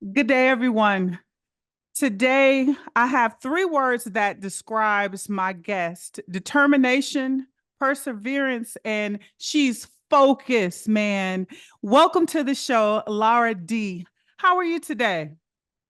Good day, everyone. Today, I have three words that describes my guest: determination, perseverance, and she's focused, man. Welcome to the show, Lara D. How are you today?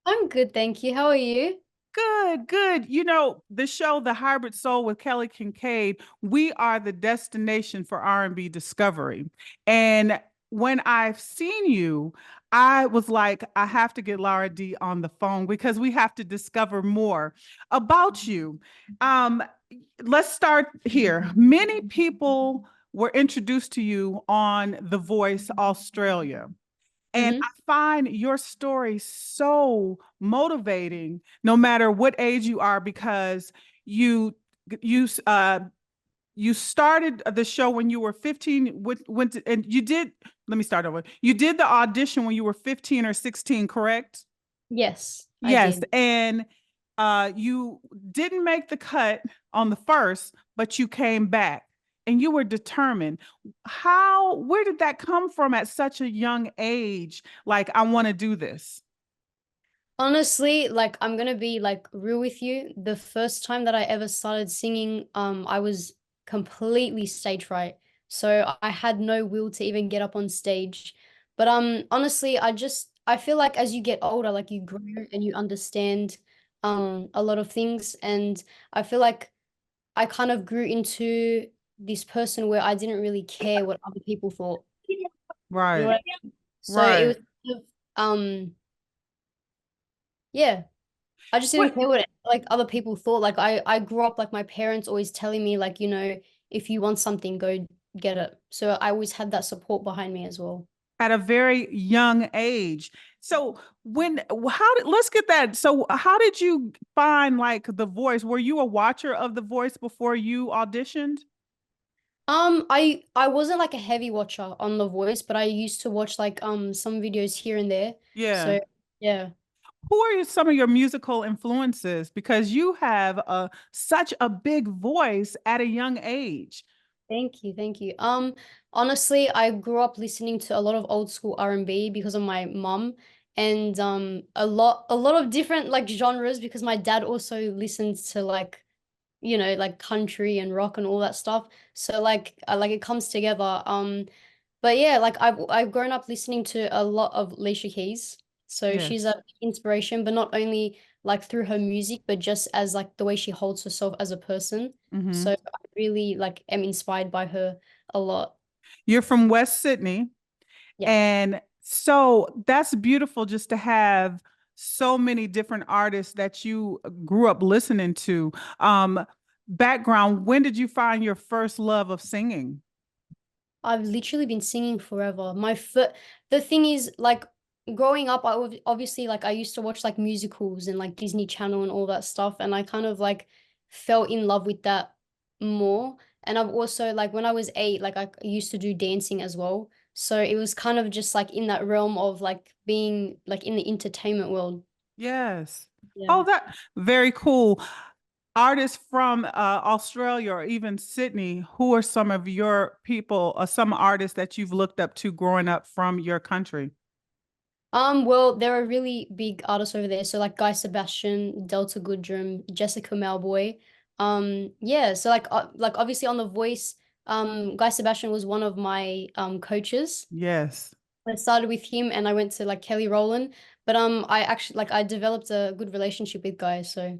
I'm good, thank you. How are you? Good, good. You know, the show The Hybrid Soul with Kelly Kinkaid, we are the destination for R&B discovery. And when I've seen you, I was like, I have to get Lara D on the phone because we have to discover more about you. Um, let's start here. Many people were introduced to you on The Voice Australia. And Hmm. I find your story so motivating, no matter what age you are, because you you uh you started the show when you were 15, and you did, let me start over. You did the audition when you were 15 or 16, correct? Yes, I Yes, did. and you didn't make the cut on the first, but you came back and you were determined. Where did that come from at such a young age? Like, I want to do this. Honestly, like I'm gonna be like real with you. The first time that I ever started singing, I was completely stage fright. So I had no will to even get up on stage. But honestly, I feel like as you get older, like you grow and you understand a lot of things. And I feel like I kind of grew into this person where I didn't really care what other people thought. You know Right, what I mean? So it was right. kind of, yeah, I just didn't What care what like other people thought. Like I grew up like my parents always telling me like, if you want something, go get it. So I always had that support behind me as well. at a very young age. So let's get that. So how did you find like The Voice? Were you a watcher of The Voice before you auditioned? I wasn't like a heavy watcher on The Voice, but I used to watch like some videos here and there. Yeah. So yeah. Who are some of your musical influences? Because you have such a big voice at a young age. Thank you, thank you. Honestly, I grew up listening to a lot of old school R&B because of my mom, and a lot of different like genres because my dad also listens to like, like country and rock and all that stuff. So like it comes together. But yeah, like I've grown up listening to a lot of Alicia Keys. So she's Yes. a inspiration, but not only like through her music, but just as like the way she holds herself as a person. So Hmm. I really like am inspired by her a lot. You're from West Sydney. Yeah. And so that's beautiful just to have so many different artists that you grew up listening to. Background, when did you find your first love of singing? I've literally been singing forever. The thing is, like, growing up, obviously like I used to watch like musicals and like Disney Channel and all that stuff, and I kind of like fell in love with that more. And I've also like when I was 8, like I used to do dancing as well. So it was kind of just like in that realm of like being like in the entertainment world. Yes. Yeah. Oh, that very cool. Artists from Australia or even Sydney, who are some of your people or some artists that you've looked up to growing up from your country? Well, there are really big artists over there. So like Guy Sebastian, Delta Goodrem, Jessica Malboy. Yeah, so like obviously on The Voice, Guy Sebastian was one of my coaches. Yes. I started with him and I went to like Kelly Rowland. But I actually like I developed a good relationship with Guy, so it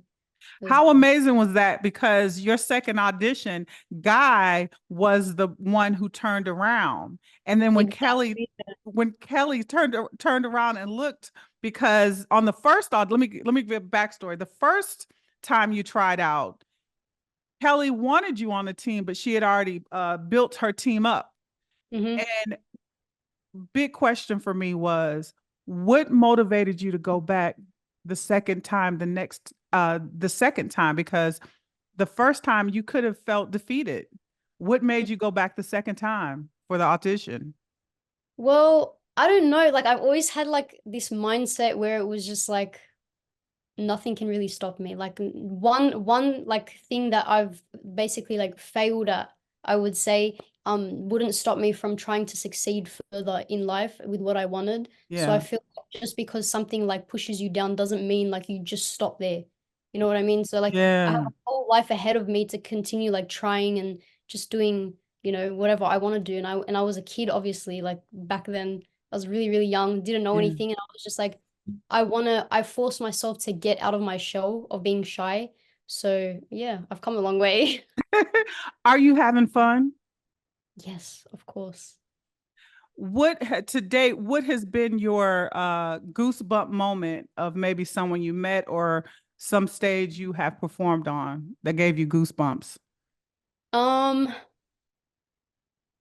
was How good. amazing was that? Because your second audition, Guy was the one who turned around. And then Exactly. when Kelly turned around and looked, because on the first odd, let me give a backstory. The first time you tried out, Kelly wanted you on the team, but she had already built her team up. Mm-hmm. And big question for me was, what motivated you to go back the second time? Because the first time you could have felt defeated. What made you go back the second time for the audition? Well, I don't know. Like I've always had like this mindset where it was just like nothing can really stop me. Like one like thing that I've basically like failed at, I would say, wouldn't stop me from trying to succeed further in life with what I wanted. So I Yeah. feel like just because something like pushes you down doesn't mean like you just stop there. You know what I mean? So like I have Yeah. a whole life ahead of me to continue like trying and just doing, whatever I want to do. And I was a kid, obviously, like back then I was really, really young, didn't know Yeah. anything, and I was just like, I forced myself to get out of my shell of being shy. So yeah, I've come a long way. Are you having fun? Yes, of course. To date, what has been your goosebump moment of maybe someone you met or some stage you have performed on that gave you goosebumps? Um,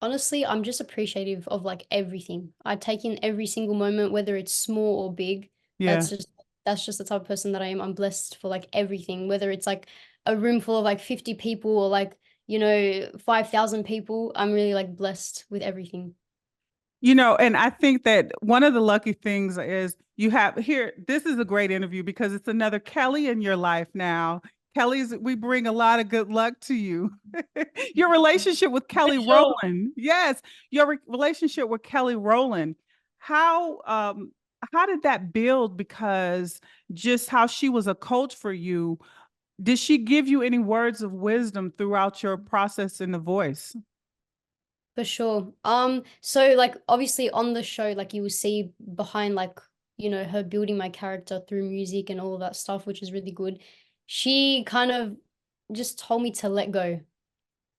Honestly, I'm just appreciative of like everything. I take in every single moment, whether it's small or big. Yeah. That's just that's just the type of person that I am. I'm blessed for like everything, whether it's like a room full of like 50 people or like, 5,000 people. I'm really like blessed with everything. And I think that one of the lucky things is you have here, this is a great interview because it's another Kelly in your life now. We bring a lot of good luck to you. Your relationship with For Kelly sure. Rowland. Yes, your relationship with Kelly Rowland. How how did that build? Because just how she was a coach for you, did she give you any words of wisdom throughout your process in the voice? For sure. So like obviously on the show, like you will see behind like, her building my character through music and all of that stuff, which is really good. She kind of just told me to let go.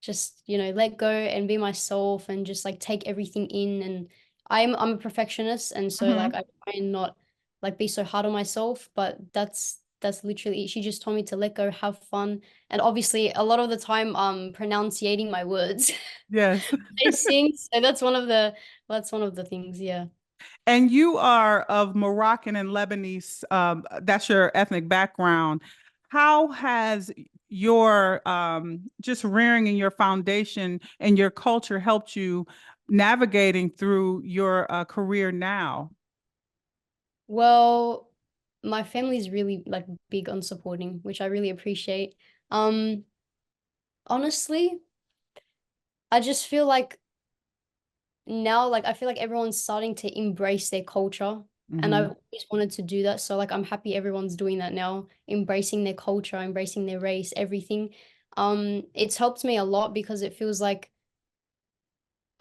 Just, let go and be myself and just like take everything in. And I'm a perfectionist, and so like Mhm. I try and not like be so hard on myself, but that's literally she just told me to let go, have fun. And obviously a lot of the time pronunciating my words. Yes. I sing, so that's one of the things, yeah. And you are of Moroccan and Lebanese, that's your ethnic background. How has your just rearing in your foundation and your culture helped you navigating through your career now? Well, my family's really like big on supporting, which I really appreciate. Um, Honestly, I just feel like now, like I feel like everyone's starting to embrace their culture, and I've Hmm. always wanted to do that. So like I'm happy everyone's doing that now, embracing their culture, embracing their race, everything. It's helped me a lot because it feels like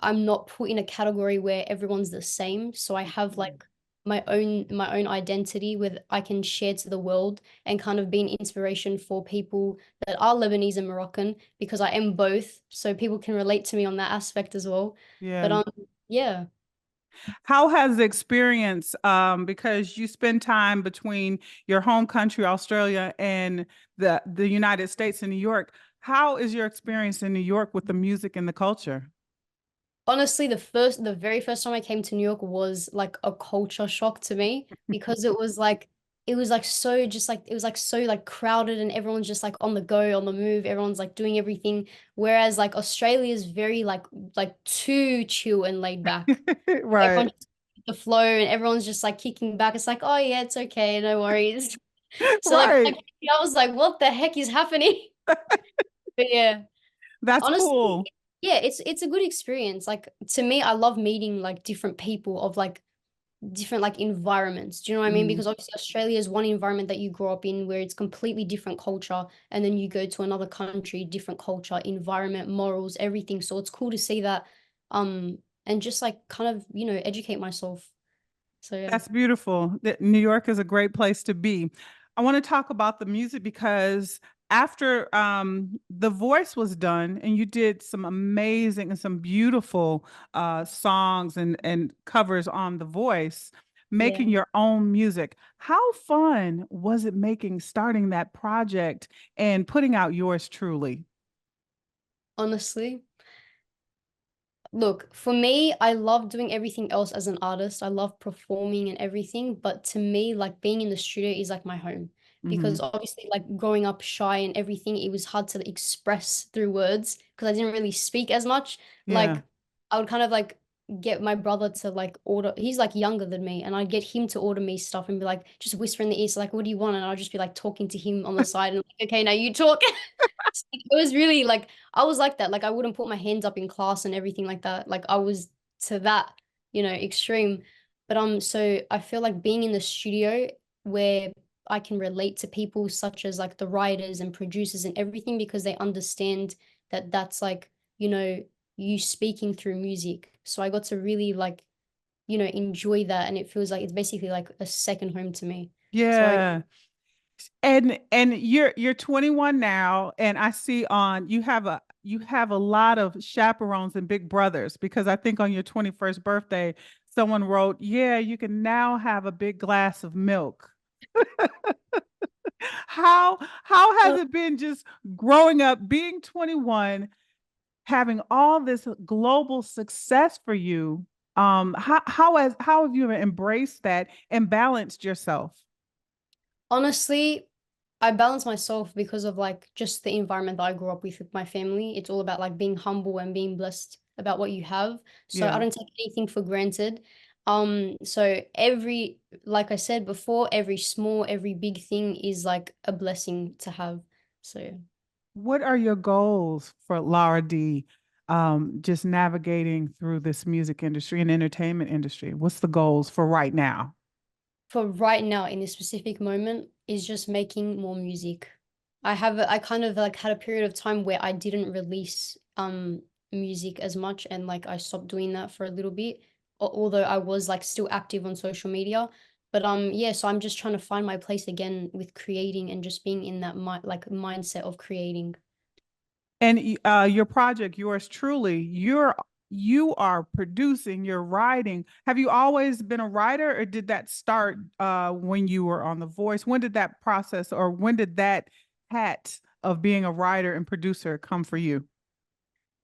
I'm not put in a category where everyone's the same. So I have like my own identity with I can share to the world and kind of be an inspiration for people that are Lebanese and Moroccan, because I am both. So people can relate to me on that aspect as well. But Yeah. yeah. How has the experience, because you spend time between your home country, Australia, and the United States in New York, how is your experience in New York with the music and the culture? Honestly, the very first time I came to New York was like a culture shock to me, because it was like so just like it was like so like crowded, and everyone's just like on the go, on the move, everyone's like doing everything. Whereas like Australia is very like too chill and laid back. Right. Everyone just the flow, and everyone's just like kicking back. It's like, oh yeah, it's okay, no worries. So like Right. I was like, what the heck is happening? But yeah. That's Honestly, cool. yeah, it's a good experience. Like to me, I love meeting like different people of like different like environments. Do you know what I mean? Mhm. Because obviously Australia is one environment that you grow up in where it's completely different culture, and then you go to another country, different culture, environment, morals, everything. So it's cool to see that, and just like kind of, educate myself. So yeah. That's beautiful. New York is a great place to be. I want to talk about the music because after The Voice was done and you did some amazing and some beautiful songs and covers on The Voice, making Yeah. your own music. How fun was it starting that project and putting out yours truly? Honestly. Look, for me, I love doing everything else as an artist. I love performing and everything, but to me, like being in the studio is like my home, because Hmm. obviously, like growing up shy and everything, it was hard to express through words because I didn't really speak as much. Yeah. Like, I would kind of like get my brother to like order, he's like younger than me, and I'd get him to order me stuff and be like, just whisper in the ear, so like, what do you want? And I'll just be like talking to him on the side and like, okay, now you talk. It was really like I was like that. Like I wouldn't put my hands up in class and everything like that. Like I was to that, extreme. But so I feel like being in the studio where I can relate to people such as like the writers and producers and everything because they understand that that's like, you speaking through music. So I got to really like, enjoy that and it feels like it's basically like a second home to me. So I Yeah. And you're 21 now, and I see on you have a lot of chaperones and big brothers because I think on your 21st birthday, someone wrote, "Yeah, you can now have a big glass of milk." How has it been just growing up, being 21, having all this global success for you? How have you embraced that and balanced yourself? honestly, I balance myself because of like just the environment that I grew up with my family. It's all about like being humble and being blessed about what you have. So I Yeah. don't take anything for granted. So like I said before, every small, every big thing is like a blessing to have. So What are your goals for Lara D? Just navigating through this music industry and entertainment industry. What's the goals for right now? for right now in this specific moment is just making more music. I kind of like had a period of time where I didn't release music as much and like I stopped doing that for a little bit although I was like still active on social media. But yeah, so I'm just trying to find my place again with creating and just being in that mindset of creating. And your project, yours truly, you are producing, you're writing. Have you always been a writer, or did that start when you were on The Voice? When did that process, or when did that hat of being a writer and producer come for you?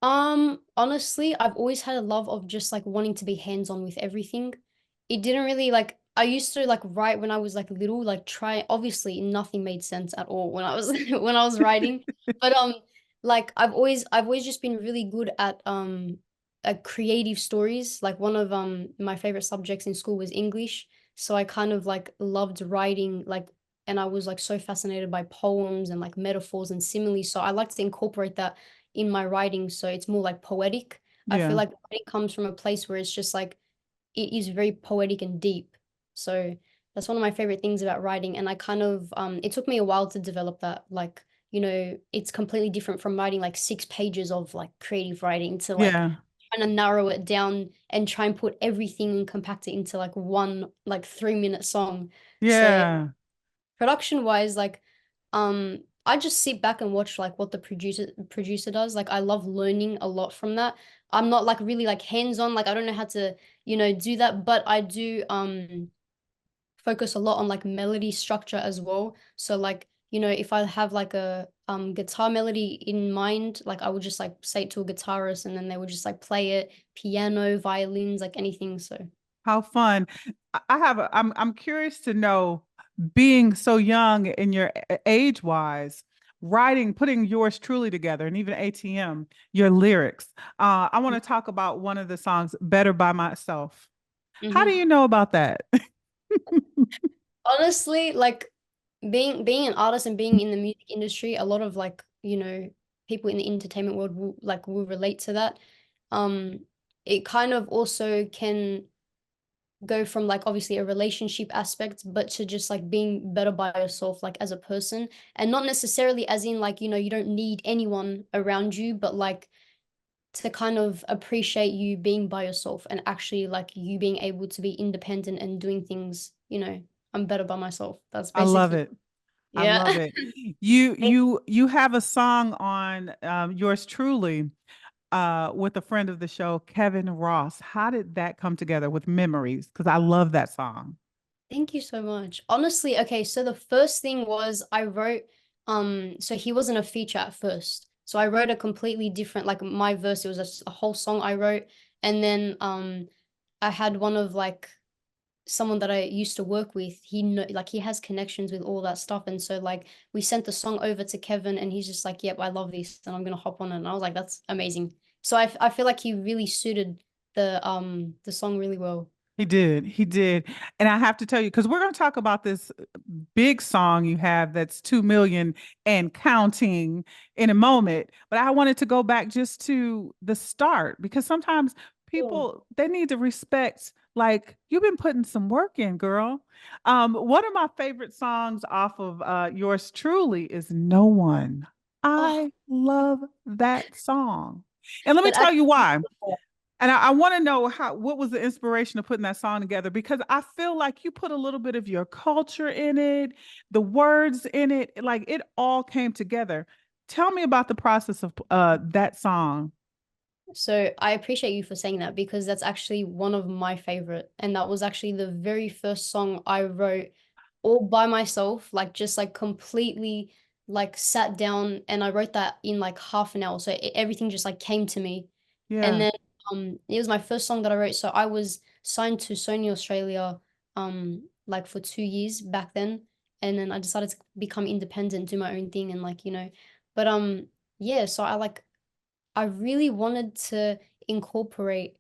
Honestly, I've always had a love of just like wanting to be hands-on with everything. It didn't really like I used to like write when I was like little, like try obviously nothing made sense at all when I was when I was writing. But like I've always just been really good at creative stories. Like one of my favorite subjects in school was English. So I kind of like loved writing like and I was like so fascinated by poems and like metaphors and similes. So I like to incorporate that in my writing, so it's more like poetic. I feel Yeah. like writing comes from a place where it's just like it is very poetic and deep. So that's one of my favorite things about writing. And I kind of it took me a while to develop that. Like, it's completely different from writing like 6 pages of like creative writing to like Yeah. trying to narrow it down and try and put everything and compact it into like one like 3-minute song. So Yeah. production wise, like I just sit back and watch like what the producer does. Like I love learning a lot from that. I'm not like really like hands-on, like I don't know how to, do that, but I do focus a lot on like melody structure as well. So like, if I have like a guitar melody in mind, like I would just like say it to a guitarist and then they would just like play it, piano, violins, like anything. So How fun. I'm curious to know, being so young in your age wise, writing, putting yours truly together, and even ATM, your lyrics. I want to talk about one of the songs, Better by Myself. How do mhm. you know about that? Honestly, like being an artist and being in the music industry, a lot of like, people in the entertainment world will relate to that. Um, it kind of also can go from like obviously a relationship aspect, but to just like being better by yourself, like as a person, and not necessarily as in like, you don't need anyone around you, but like to kind of appreciate you being by yourself and actually like you being able to be independent and doing things, I'm better by myself. That's I love basically, it. I yeah. love it. You have a song on yours truly with a friend of the show, Kevin Ross. How did that come together with Memories? Because I love that song. Thank you so much. Honestly, okay, so the first thing was I wrote, so he wasn't a feature at first. So I wrote a completely different, like my verse, it was a whole song I wrote. And then I had one of like someone that I used to work with, like he has connections with all that stuff. And so like we sent the song over to Kevin and he's just like, yep, I love this and I'm gonna hop on it. And I was like, that's amazing. So I feel like he really suited the song really well. He did. He did. And I have to tell you, because we're going to talk about this big song you have that's 2 million and counting in a moment. But I wanted to go back just to the start because sometimes Cool. people they need to respect, like you've been putting some work in, girl. One of my favorite songs off of yours truly is No One. Oh, I love that song. And let me it tell you actually. why. And I want to know what was the inspiration of putting that song together because I feel like you put a little bit of your culture in it, the words in it, like it all came together. Tell me about the process of that song. So I appreciate you for saying that because that's actually one of my favorite. And that was actually the very first song I wrote all by myself, like just like completely like sat down and I wrote that in like half an hour. So everything just like came to me. And Yeah, then it was my first song that I wrote. So I was signed to Sony Australia like for 2 years back then. And then I decided to become independent, do my own thing and like, but yeah, so I really wanted to incorporate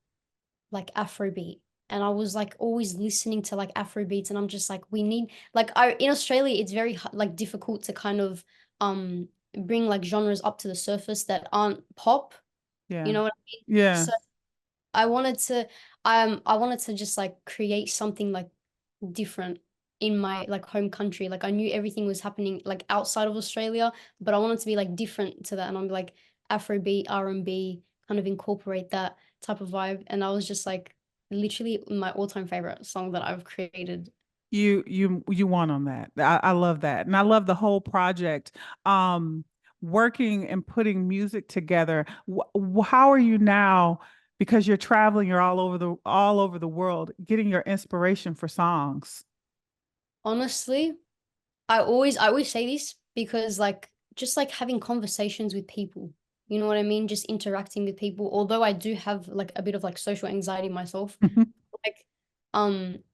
like Afrobeat. And I was like always listening to like Afro beats, and I'm just like, we need like I in Australia, it's very like difficult to kind of um bring like genres up to the surface that aren't pop. You yeah, know what I mean? yeah. So I wanted to I wanted to just like create something like different in my like home country. Like I knew everything was happening like outside of Australia, but I wanted to be like different to that. And I'm like Afrobeat, R&B, kind of incorporate that type of vibe. And I was just like literally my all-time favorite song that I've created. You won on that. I love that. And I love the whole project. Um, Working and putting music together. How are you now? Because you're traveling, you're all over the world, getting your inspiration for songs. Honestly, I always say this because like just like having conversations with people, you know what I mean? Just interacting with people. Although I do have like a bit of like social anxiety myself, like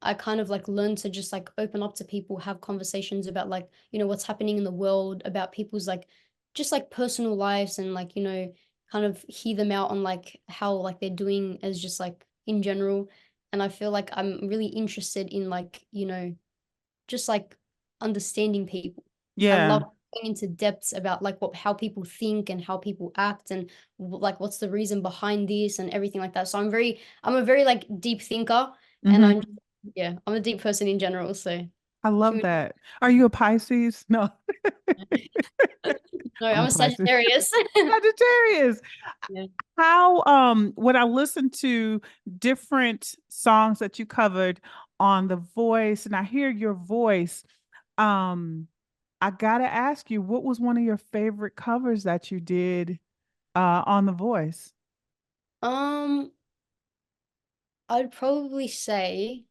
I kind of like learned to just like open up to people, have conversations about like, what's happening in the world, about people's like just like personal lives and like, kind of hear them out on like how like they're doing as just like in general. And I feel like I'm really interested in like, just like understanding people. I love Yeah. going into depths about like how people think and how people act and like what's the reason behind this and everything like that. So I'm a very like deep thinker and Hmm. yeah, I'm a deep person in general. So I love human. that. Are you a Pisces? No, No, I'm I'm a a Pisces. Sagittarius. Sagittarius. Yeah. How when I listen to different songs that you covered on The Voice and I hear your voice, um I gotta ask you, what was one of your favorite covers that you did on The Voice? Um, I'd probably say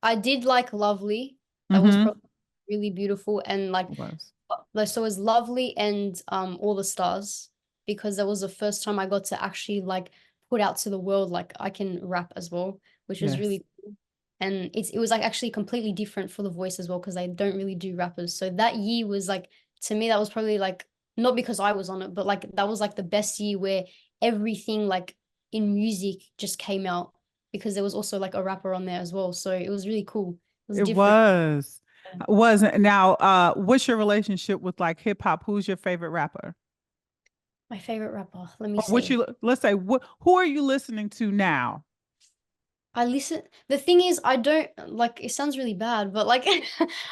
I did like Lovely. That was Mm-hmm. probably really beautiful and Was. like so it was Lovely and All the Stars because that was the first time I got to actually like put out to the world like I can rap as well, which was Yes. really cool. And it was like actually completely different for the voice as well because I don't really do rappers. So that year was like to me that was probably like not because I was on it, but like that was like the best year where everything like in music just came out because there was also like a rapper on there as well. So it was really cool. It was It different. was. Wasn't now what's your relationship with like hip hop? Who's your favorite rapper? My favorite rapper. Let me Or what see. you let's say what who are you listening to now? I listen. The thing is, I don't like. It sounds really bad, but like,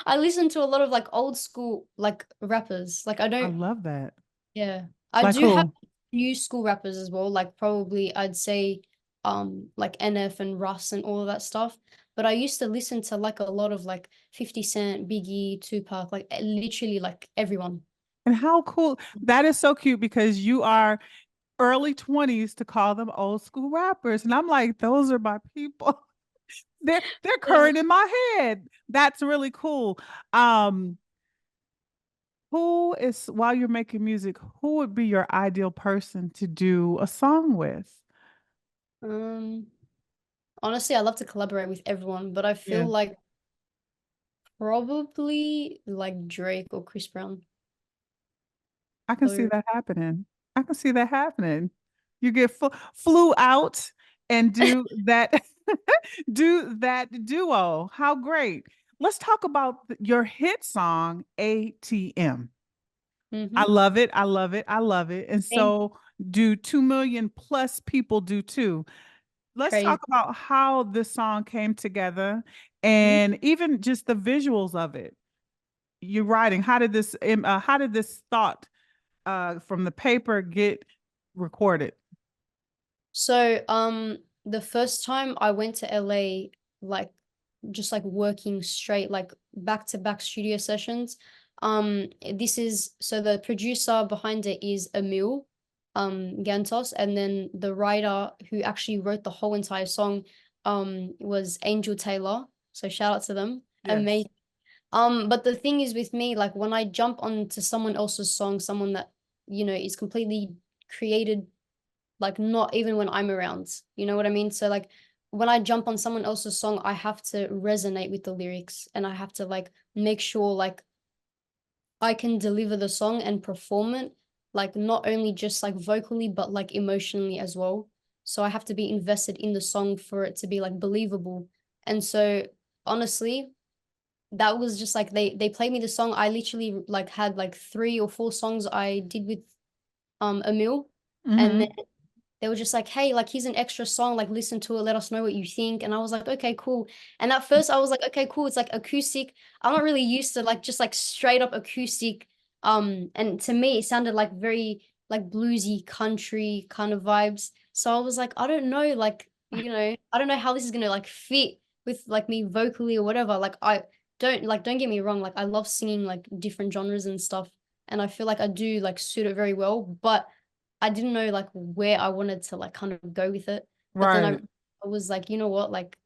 I listen to a lot of like old school like rappers. Like, I I don't. love that. Yeah, I Like do have who? new school rappers as well. Like, probably I'd say, like NF and Russ and all of that stuff. But I used to listen to like a lot of like 50 Cent, Biggie, Tupac, like literally like everyone. And how cool. That is so cute because you are early 20s to call them old school rappers. And I'm like, those are my people. They're Yeah. current in my head. That's really cool. Um, who is while you're making music, who would be your ideal person to do a song with? Um, Honestly, I love to collaborate with everyone, but I Yeah. feel like probably like Drake or Chris Brown. I can see So that happening. I can see that happening. You get flew out and do that. do that duo. How great. Let's talk about your hit song, ATM. I Mm-hmm. love it. I love it. I love it. And Thank so, do 2 million plus people do too? Let's talk Crazy. about how this song came together Mhm. and even just the visuals of it. You're writing. How did this thought from the paper get recorded? So, the first time I went to LA, like just like working straight, like back to back studio sessions. This is so the producer behind it is Emil, Gantos, and then the writer who actually wrote the whole entire song, was Angel Taylor. So shout out to them. Yes. Amazing. But the thing is with me, like when I jump onto someone else's song, someone that, is completely created, like not even when I'm around. You know what I mean? So like when I jump on someone else's song, I have to resonate with the lyrics and I have to like make sure like I can deliver the song and perform it, like not only just like vocally, but like emotionally as well. So I have to be invested in the song for it to be like believable. And so honestly, that was just like they played me the song. I literally like had like 3 or 4 songs I did with Emil. And Mm-hmm. they were just like, hey, like here's an extra song, like listen to it, let us know what you think. And I was like, okay, cool. And at first I was like, okay, cool. It's like acoustic. I'm not really used to like just like straight up acoustic. And to me it sounded like very like bluesy country kind of vibes. So I was like, I don't know, like, I don't know how this is gonna like fit with like me vocally or whatever. Like don't get me wrong, like I love singing like different genres and stuff. And I feel like I do like suit it very well, but I didn't know like where I wanted to like kind of go with it. But then Right. I was like, you know what? Like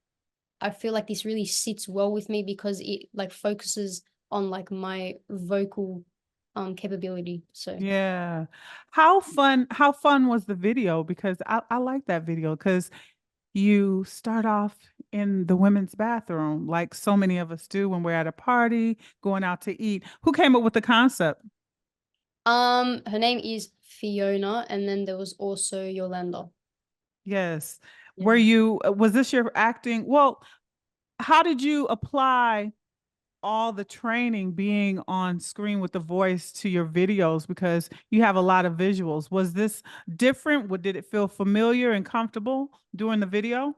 I feel like this really sits well with me because it like focuses on like my vocal capability. So Yeah. How fun was the video? Because I like that video because you start off in the women's bathroom like so many of us do when we're at a party, going out to eat. Who came up with the concept? her name is Fiona and then there was also Yolanda. Yes. Yeah. Was this your acting? Well, how did you apply all the training being on screen with the voice to your videos because you have a lot of visuals? Was this different? Did it feel familiar and comfortable during the video?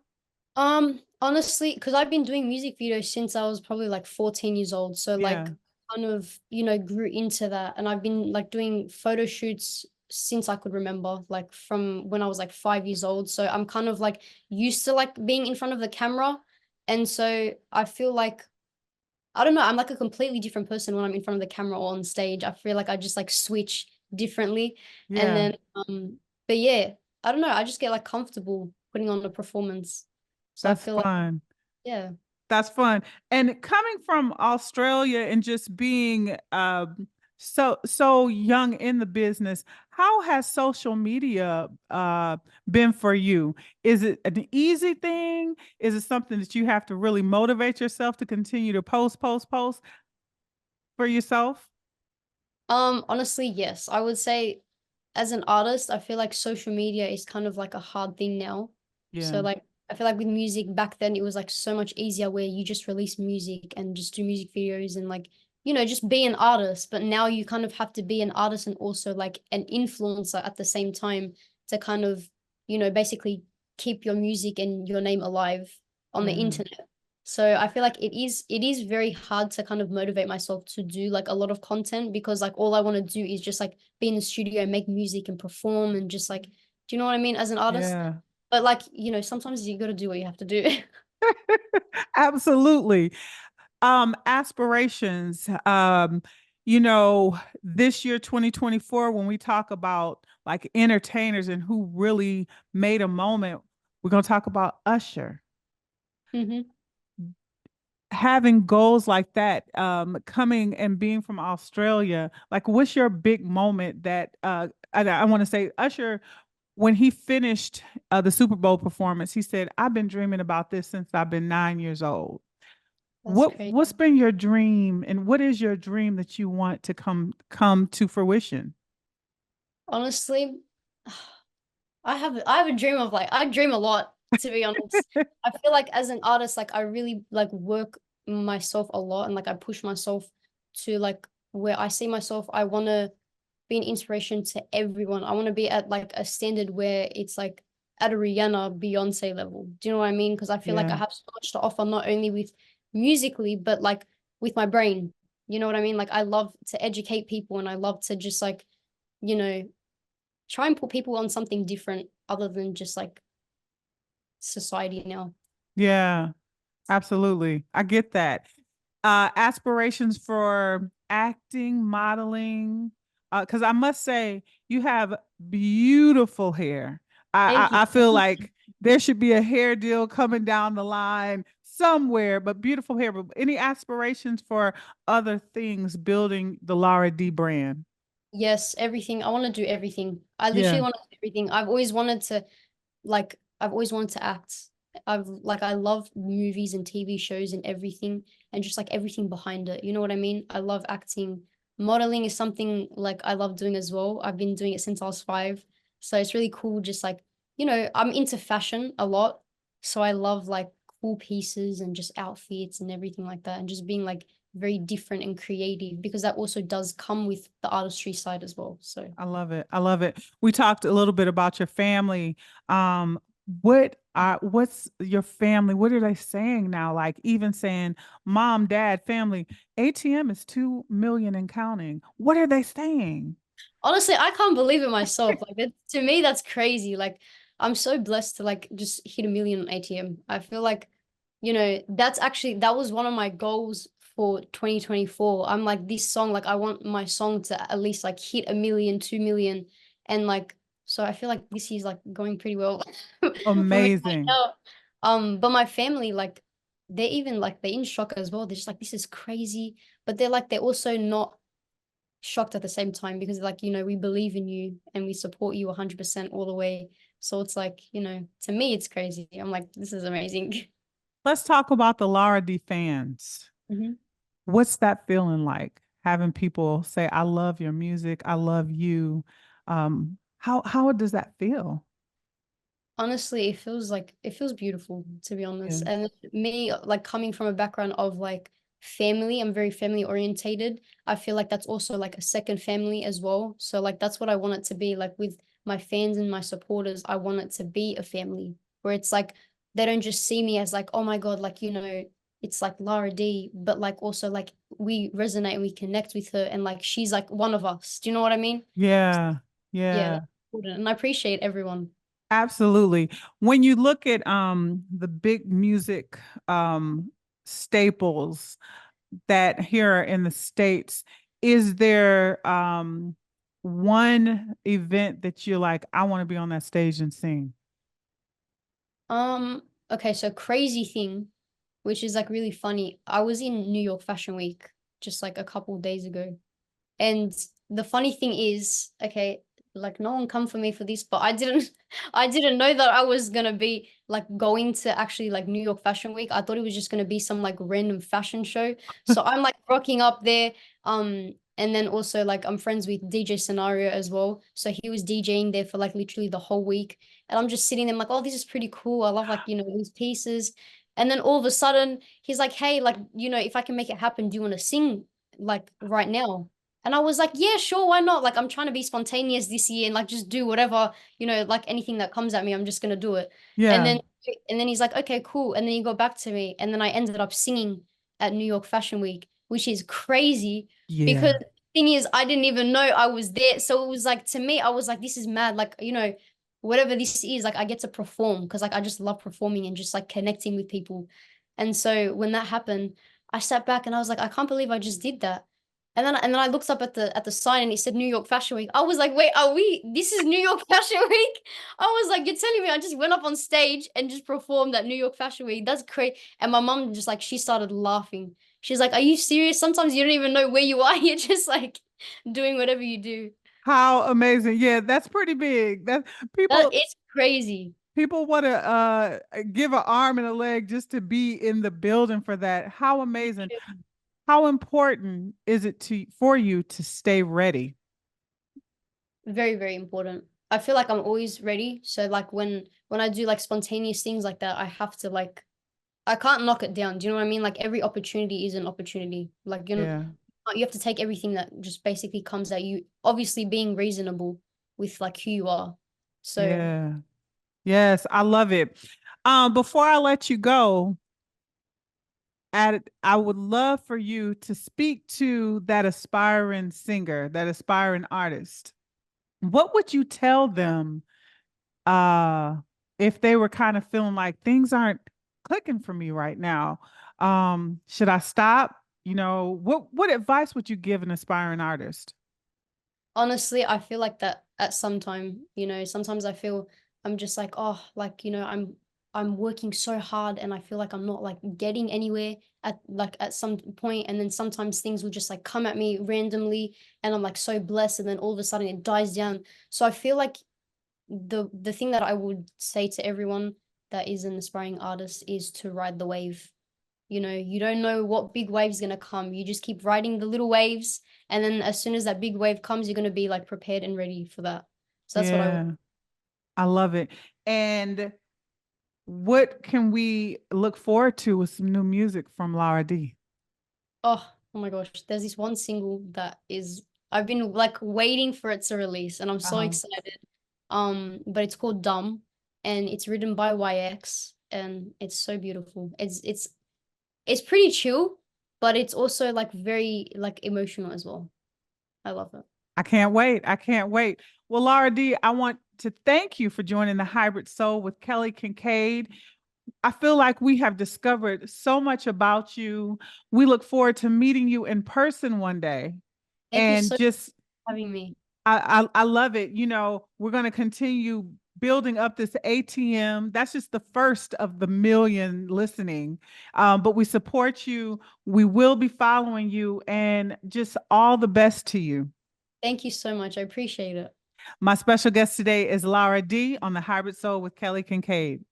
Honestly, because I've been doing music videos since I was probably like 14 years old. So Yeah. like kind of, grew into that. And I've been like doing photo shoots since I could remember, like from when I was like 5 years old. So I'm kind of like used to like being in front of the camera. And so I feel like I don't know, I'm like a completely different person when I'm in front of the camera or on stage. I feel like I just like switch differently. And Yeah. then but yeah, I don't know, I just get like comfortable putting on a performance. So I That's feel like fun. yeah. That's fun. And coming from Australia and just being so young in the business, how has social media been for you? Is it an easy thing? Is it something that you have to really motivate yourself to continue to post for yourself? Honestly, yes. I would say as an artist, I feel like social media is kind of like a hard thing now. So Yeah. like I feel like with music back then it was like so much easier where you just release music and just do music videos and like, just be an artist. But now you kind of have to be an artist and also like an influencer at the same time to kind of, basically keep your music and your name alive on the Yeah. internet. So I feel like it is very hard to kind of motivate myself to do like a lot of content because like all I want to do is just like be in the studio and make music and perform and just like, do you know what I mean, as an artist? Yeah. But like, sometimes you got to do what you have to do. Absolutely. Aspirations. This year 2024, when we talk about like entertainers and who really made a moment, we're going to talk about Usher. Hmm. Having goals like that, coming and being from Australia, like what's your big moment that I want to say Usher, when he finished the Super Bowl performance, he said, I've been dreaming about this since I've been 9 years old. That's crazy. What's been your dream and what is your dream that you want to come to fruition? Honestly, I have a dream of like I dream a lot. to be honest. I feel like as an artist, like I really like work myself a lot and like I push myself to like where I see myself. I want to be an inspiration to everyone. I want to be at like a standard where it's like at a Rihanna, Beyonce level. Do you know what I mean? Because I feel like I Yeah. have so much to offer, not only with musically, but like with my brain. You know what I mean? Like I love to educate people and I love to just like, you know, try and put people on something different other than just like society now. Yeah. Absolutely. I get that. Aspirations for acting, modeling. Because I must say, you have beautiful hair. Thank you. I feel like there should be a hair deal coming down the line somewhere, but beautiful hair. But any aspirations for other things building the Lara D brand? Yes, everything. I want to do everything. I literally Yeah. want to do everything. I've always wanted to like I've always wanted to act. I love movies and TV shows and everything and just like everything behind it. You know what I mean? I love acting. Modeling is something like I love doing as well. I've been doing it since I was 5. So it's really cool just like, I'm into fashion a lot. So I love like cool pieces and just outfits and everything like that and just being like very different and creative because that also does come with the artistry side as well. So I love it. I love it. We talked a little bit about your family. Um, what's your family? What are they saying now? Like even saying mom, dad, family, ATM is 2 million and counting. What are they saying? honestly, I can't believe it myself. Like to me, that's crazy. Like I'm so blessed to like just hit 1 million on ATM. I feel like, that was one of my goals for 2024. I'm like this song, like I want my song to at least like hit 1 million, 2 million. And like so I feel like this is like going pretty well for me right Amazing. now. But my family, like they're in shock as well. They're just like, this is crazy. But they're also not shocked at the same time because like we believe in you and we support you 100% all the way, so it's like to me it's crazy. I'm like, this is amazing. Let's talk about the Lara D fans. Mhm. What's that feeling like? Having people say, I love your music, I love you. How does that feel? Honestly, it feels beautiful, to be Yeah. honest. And me, like coming from a background of like family, I'm very family orientated. I feel like that's also like a second family as well. So like that's what I want it to be. Like with my fans and my supporters, I want it to be a family where it's like they don't just see me as like, oh my God, like it's like Lara D, but like also like we resonate and we connect with her and like she's like one of us. Do you know what I mean? Yeah. Yeah, Yeah. that's important. And I appreciate everyone. Absolutely. When you look at the big music um staples that here in the States, is there one event that you're like, I want to be on that stage and sing? Okay, so crazy thing, which is like really funny. I was in New York Fashion Week just like a couple of days ago. And the funny thing is, okay, like no one come for me for this, but I didn't I didn't know that I was gonna be like going to actually like New York Fashion Week. I thought it was just gonna be some like random fashion show. So I'm like rocking up there. And then also like I'm friends with DJ Scenario as well. So he was DJing there for like literally the whole week. And I'm just sitting there, I'm like, oh, this is pretty cool. I love like, these pieces. And then all of a sudden he's like, hey, like, if I can make it happen, do you want to sing like right now? And I was like, yeah, sure, why not? Like, I'm trying to be spontaneous this year and like just do whatever, like anything that comes at me, I'm just gonna do it. And Yeah. then and then he's like, okay, cool. And then he got back to me, and then I ended up singing at New York Fashion Week, which is crazy because Yeah. the thing is, I didn't even know I was there. So it was like to me, I was like, this is mad. Like, whatever this is, like I get to perform because like I just love performing and just like connecting with people. And so when that happened, I sat back and I was like, I can't believe I just did that. And then I looked up at the sign and it said New York Fashion Week. I was like, wait, this is New York Fashion Week? I was like, you're telling me I just went up on stage and just performed at New York Fashion Week? That's crazy. And my mom just like she started laughing. She's like, are you serious? Sometimes you don't even know where you are. You're just like doing whatever you do. How amazing. Yeah, that's pretty big. That That people is crazy. people want to give an arm and a leg just to be in the building for that. How amazing. How important is it to for you to stay ready? Very, very important. I feel like I'm always ready. So like when I do like spontaneous things like that, I have to like I can't knock it down. Do you know what I mean? Like every opportunity is an opportunity. Like Yeah. you have to take everything that just basically comes at you, obviously being reasonable with like who you are. So Yeah. Yes, I love it. Before I let you go, I would love for you to speak to that aspiring singer, that aspiring artist. What would you tell them uh if they were kind of feeling like things aren't clicking for me right now? Should I stop? What advice would you give an aspiring artist? honestly, I feel like that at some time, sometimes I feel I'm just like, oh, like, I'm working so hard and I feel like I'm not like getting anywhere at some point, and then sometimes things will just like come at me randomly and I'm like so blessed and then all of a sudden it dies down. So I feel like the thing that I would say to everyone that is an aspiring artist is to ride the wave. You don't know what big wave's gonna come. You just keep riding the little waves, and then as soon as that big wave comes, you're gonna be like prepared and ready for that. So that's what I would. Yeah, I love it. And what can we look forward to with some new music from Lara D? Oh my gosh, there's this one single that is I've been like waiting for it to release, and I'm so Uh-huh. excited. But it's called Dumb, and it's written by YX, and it's so beautiful. It's pretty chill, but it's also like very like emotional as well. I love it. I can't wait. I can't wait. Well, Lara D, I want to thank you for joining the Hybrid Soul with Kelly Kinkaid. I feel like we have discovered so much about you. We look forward to meeting you in person one day. Thank you And so much just, for having me. I love it. We're going to continue building up this ATM. That's just the first of the million listening. But we support you. We will be following you, and just all the best to you. Thank you so much. I appreciate it. My special guest today is Lara D on the Hybrid Soul with Kelly Kincaid.